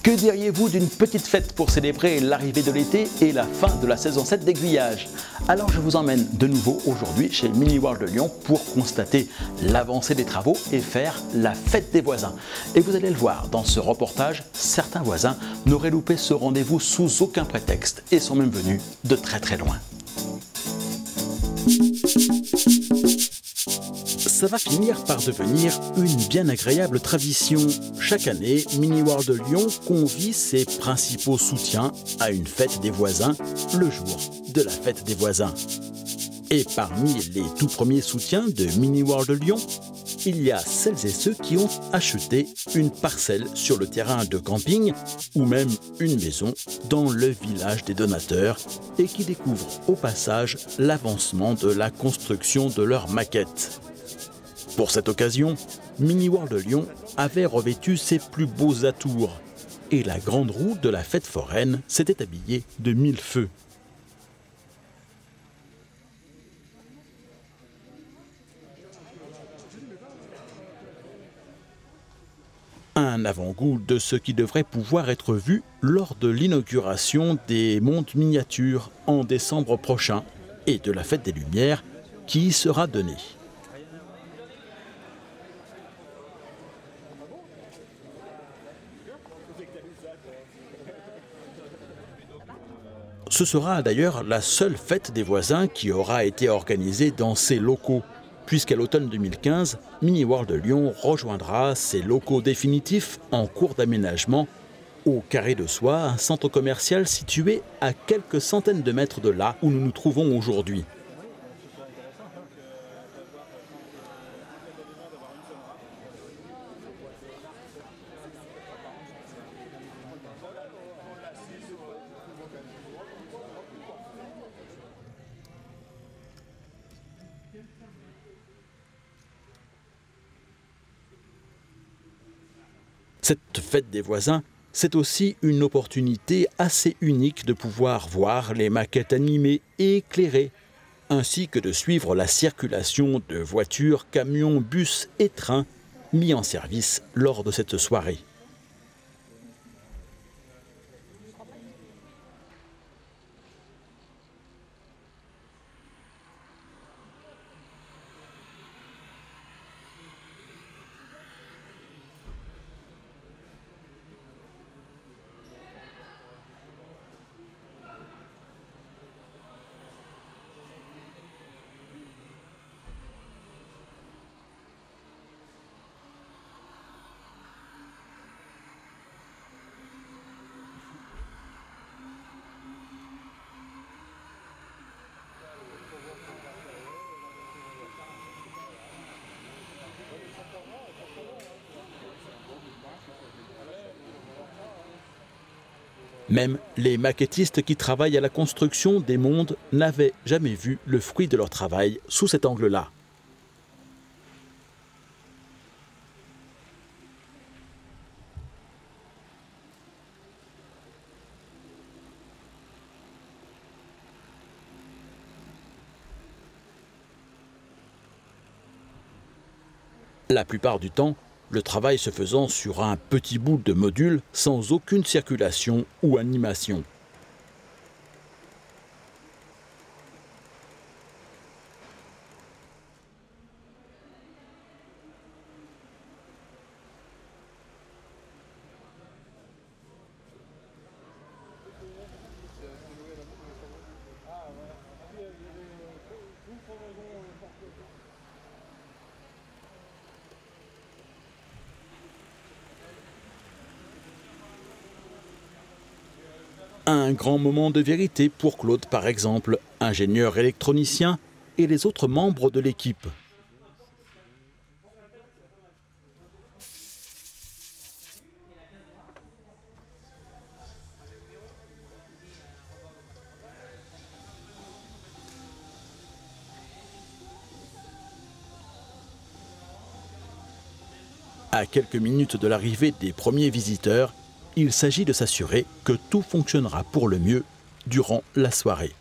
Que diriez-vous d'une petite fête pour célébrer l'arrivée de l'été et la fin de la saison 7 d'aiguillage? Alors je vous emmène de nouveau aujourd'hui chez Mini World de Lyon pour constater l'avancée des travaux et faire la fête des voisins. Et vous allez le voir dans ce reportage, certains voisins n'auraient loupé ce rendez-vous sous aucun prétexte et sont même venus de très très loin. Ça va finir par devenir une bien agréable tradition. Chaque année, Mini World de Lyon convie ses principaux soutiens à une fête des voisins le jour de la fête des voisins. Et parmi les tout premiers soutiens de Mini World de Lyon, il y a celles et ceux qui ont acheté une parcelle sur le terrain de camping ou même une maison dans le village des donateurs et qui découvrent au passage l'avancement de la construction de leur maquette. Pour cette occasion, Mini World de Lyon avait revêtu ses plus beaux atours et la grande roue de la fête foraine s'était habillée de 1000 feux. Un avant-goût de ce qui devrait pouvoir être vu lors de l'inauguration des mondes miniatures en décembre prochain et de la fête des Lumières qui y sera donnée. Ce sera d'ailleurs la seule fête des voisins qui aura été organisée dans ces locaux, puisqu'à l'automne 2015, Mini World de Lyon rejoindra ses locaux définitifs en cours d'aménagement au Carré de Soie, un centre commercial situé à quelques centaines de mètres de là où nous nous trouvons aujourd'hui. Cette fête des voisins, c'est aussi une opportunité assez unique de pouvoir voir les maquettes animées et éclairées, ainsi que de suivre la circulation de voitures, camions, bus et trains mis en service lors de cette soirée. Même les maquettistes qui travaillent à la construction des mondes n'avaient jamais vu le fruit de leur travail sous cet angle-là. La plupart du temps, le travail se faisant sur un petit bout de module sans aucune circulation ou animation. Un grand moment de vérité pour Claude, par exemple, ingénieur électronicien, et les autres membres de l'équipe. À quelques minutes de l'arrivée des premiers visiteurs, il s'agit de s'assurer que tout fonctionnera pour le mieux durant la soirée.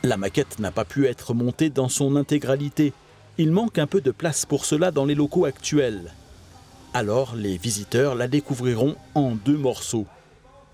La maquette n'a pas pu être montée dans son intégralité. Il manque un peu de place pour cela dans les locaux actuels. Alors les visiteurs la découvriront en deux morceaux.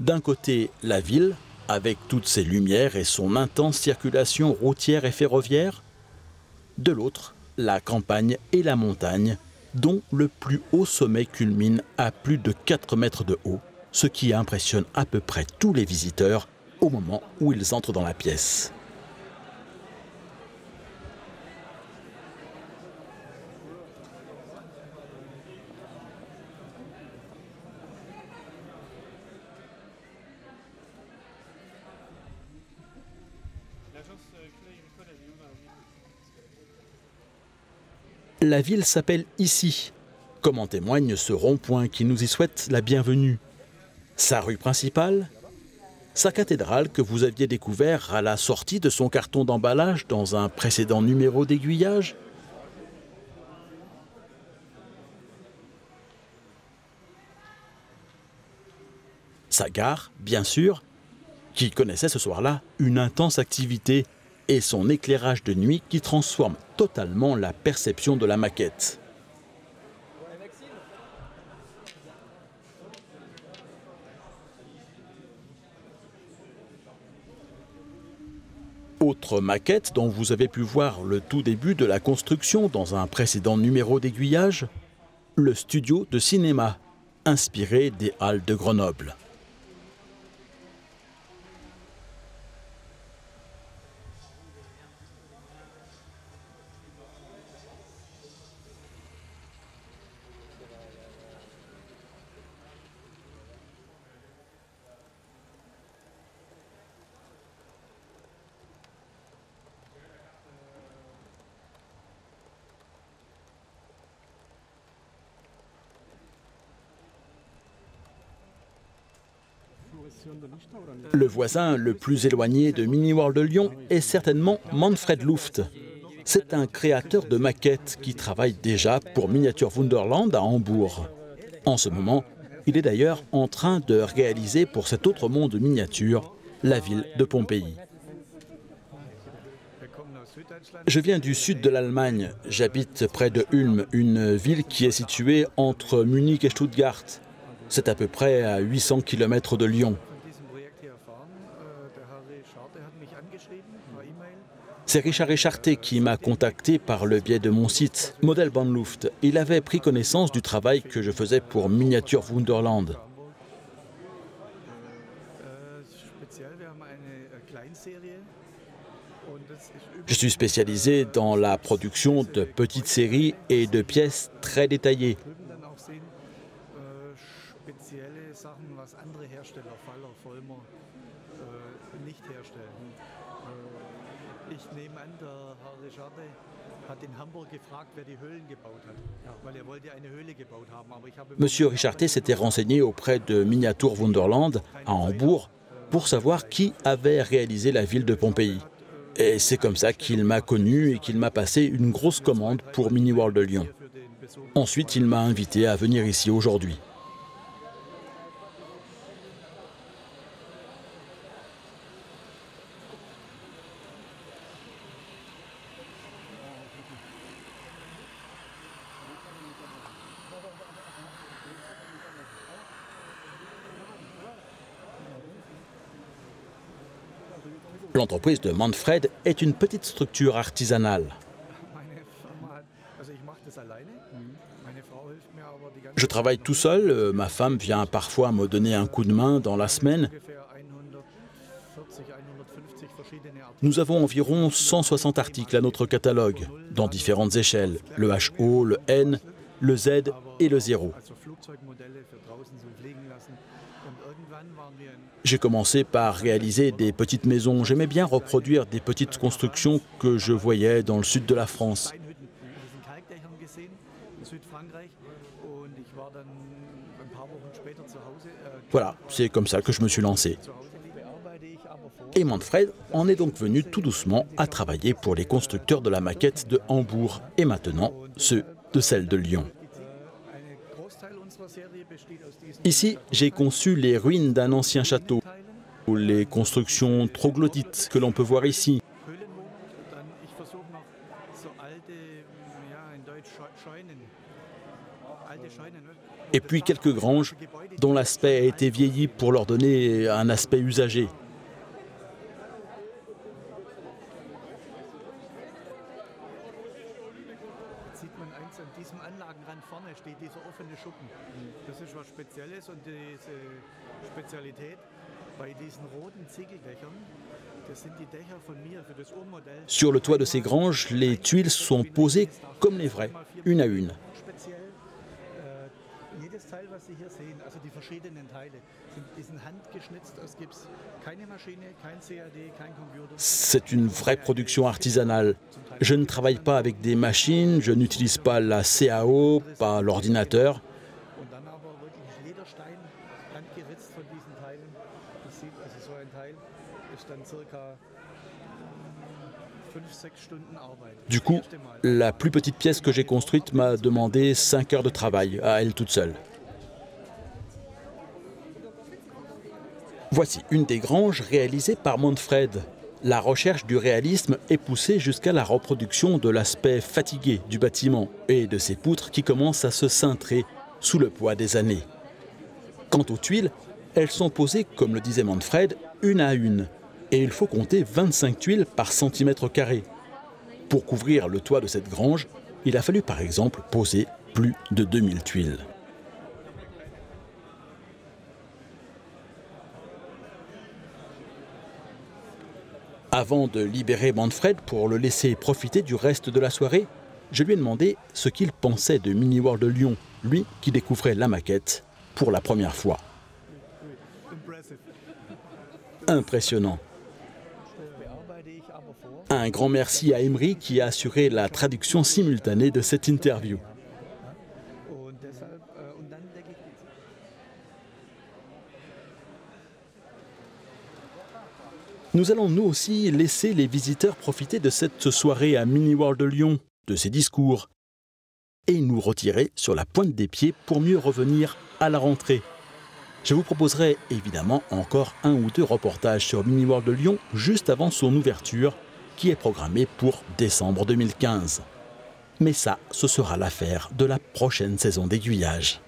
D'un côté, la ville, avec toutes ses lumières et son intense circulation routière et ferroviaire. De l'autre, la campagne et la montagne, dont le plus haut sommet culmine à plus de 4 mètres de haut, ce qui impressionne à peu près tous les visiteurs au moment où ils entrent dans la pièce. La ville s'appelle Issy, comme en témoigne ce rond-point qui nous y souhaite la bienvenue. Sa rue principale, sa cathédrale que vous aviez découvert à la sortie de son carton d'emballage dans un précédent numéro d'Aiguillage. Sa gare, bien sûr, qui connaissait ce soir-là une intense activité et son éclairage de nuit qui transforme totalement la perception de la maquette. Autre maquette dont vous avez pu voir le tout début de la construction dans un précédent numéro d'Aiguillage, le studio de cinéma, inspiré des Halles de Grenoble. Le voisin le plus éloigné de Mini World de Lyon est certainement Manfred Luft. C'est un créateur de maquettes qui travaille déjà pour Miniature Wunderland à Hambourg. En ce moment, il est d'ailleurs en train de réaliser pour cet autre monde miniature la ville de Pompéi. Je viens du sud de l'Allemagne. J'habite près de Ulm, une ville qui est située entre Munich et Stuttgart. C'est à peu près à 800 km de Lyon. C'est Richard Echarté qui m'a contacté par le biais de mon site, Model Bahnluft. Il avait pris connaissance du travail que je faisais pour Miniature Wunderland. Je suis spécialisé dans la production de petites séries et de pièces très détaillées. Monsieur Richarté s'était renseigné auprès de Miniature Wunderland à Hambourg pour savoir qui avait réalisé la ville de Pompéi. Et c'est comme ça qu'il m'a connu et qu'il m'a passé une grosse commande pour Mini World de Lyon. Ensuite, il m'a invité à venir ici aujourd'hui. L'entreprise de Manfred est une petite structure artisanale. Je travaille tout seul, ma femme vient parfois me donner un coup de main dans la semaine. Nous avons environ 160 articles à notre catalogue, dans différentes échelles, le HO, le N, le Z et le 0. J'ai commencé par réaliser des petites maisons. J'aimais bien reproduire des petites constructions que je voyais dans le sud de la France. Voilà, c'est comme ça que je me suis lancé. Et Manfred en est donc venu tout doucement à travailler pour les constructeurs de la maquette de Hambourg et maintenant ceux de celle de Lyon. Ici, j'ai conçu les ruines d'un ancien château, ou les constructions troglodytes que l'on peut voir ici, Et puis quelques granges dont l'aspect a été vieilli pour leur donner un aspect usagé. Sur le toit de ces granges, les tuiles sont posées comme les vraies, une à une. C'est une vraie production artisanale. Je ne travaille pas avec des machines, je n'utilise pas la CAO, pas l'ordinateur. Du coup, la plus petite pièce que j'ai construite m'a demandé 5 heures de travail, à elle toute seule. Voici une des granges réalisées par Manfred. La recherche du réalisme est poussée jusqu'à la reproduction de l'aspect fatigué du bâtiment et de ses poutres qui commencent à se cintrer sous le poids des années. Quant aux tuiles, elles sont posées, comme le disait Manfred, une à une. Et il faut compter 25 tuiles par centimètre carré. Pour couvrir le toit de cette grange, il a fallu par exemple poser plus de 2000 tuiles. Avant de libérer Manfred pour le laisser profiter du reste de la soirée, je lui ai demandé ce qu'il pensait de Mini World de Lyon, lui qui découvrait la maquette pour la première fois. Impressionnant. Un grand merci à Emery qui a assuré la traduction simultanée de cette interview. Nous allons nous aussi laisser les visiteurs profiter de cette soirée à Mini World de Lyon, de ses discours, et nous retirer sur la pointe des pieds pour mieux revenir à la rentrée. Je vous proposerai évidemment encore 1 ou 2 reportages sur Mini World de Lyon juste avant son ouverture, qui est programmée pour décembre 2015. Mais ça, ce sera l'affaire de la prochaine saison d'aiguillage.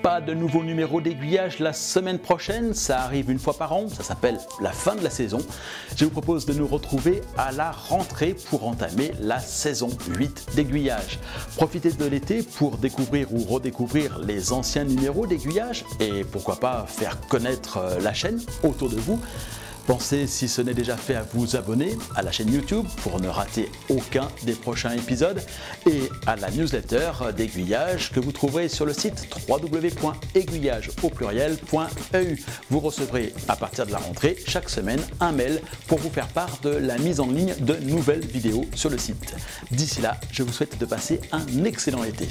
Pas de nouveau numéro d'aiguillage la semaine prochaine, ça arrive une fois par an, ça s'appelle la fin de la saison. Je vous propose de nous retrouver à la rentrée pour entamer la saison 8 d'aiguillage. Profitez de l'été pour découvrir ou redécouvrir les anciens numéros d'aiguillage et pourquoi pas faire connaître la chaîne autour de vous. Pensez, si ce n'est déjà fait, à vous abonner à la chaîne YouTube pour ne rater aucun des prochains épisodes et à la newsletter d'aiguillage que vous trouverez sur le site www.aiguillage.eu. Vous recevrez à partir de la rentrée chaque semaine un mail pour vous faire part de la mise en ligne de nouvelles vidéos sur le site. D'ici là, je vous souhaite de passer un excellent été.